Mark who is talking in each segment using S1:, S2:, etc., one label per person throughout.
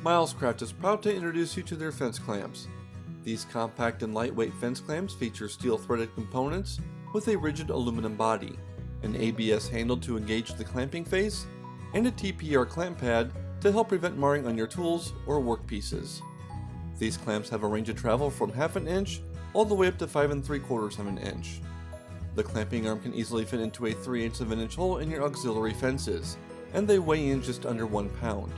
S1: Milescraft is proud to introduce you to their fence clamps. These compact and lightweight fence clamps feature steel-threaded components with a rigid aluminum body, an ABS handle to engage the clamping face, and a TPR clamp pad to help prevent marring on your tools or workpieces. These clamps have a range of travel from ½ an inch all the way up to 5 3/4 of an inch. The clamping arm can easily fit into a 3/8 of an inch hole in your auxiliary fences, and they weigh in just under 1 pound.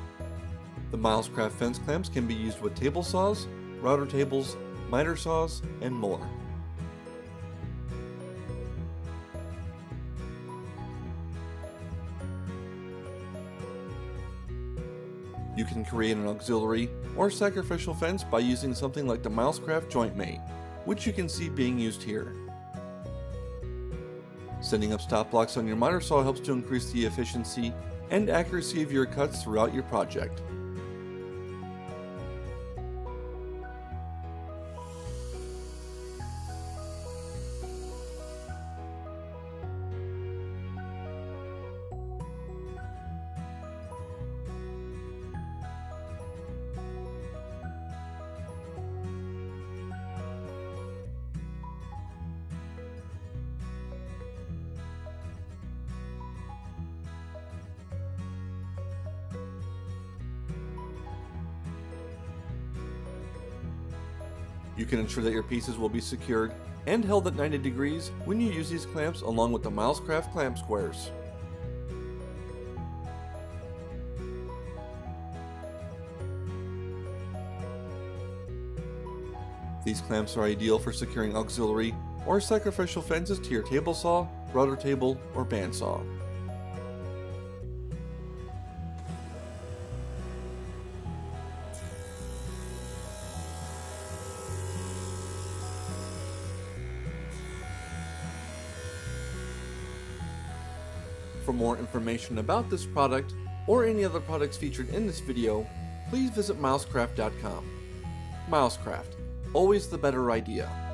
S1: The Milescraft fence clamps can be used with table saws, router tables, miter saws, and more. You can create an auxiliary or sacrificial fence by using something like the Milescraft joint mate, which you can see being used here. Setting up stop blocks on your miter saw helps to increase the efficiency and accuracy of your cuts throughout your project. You can ensure that your pieces will be secured and held at 90 degrees when you use these clamps along with the Milescraft clamp squares. These clamps are ideal for securing auxiliary or sacrificial fences to your table saw, router table, or bandsaw. For more information about this product or any other products featured in this video, please visit milescraft.com. Milescraft, always the better idea.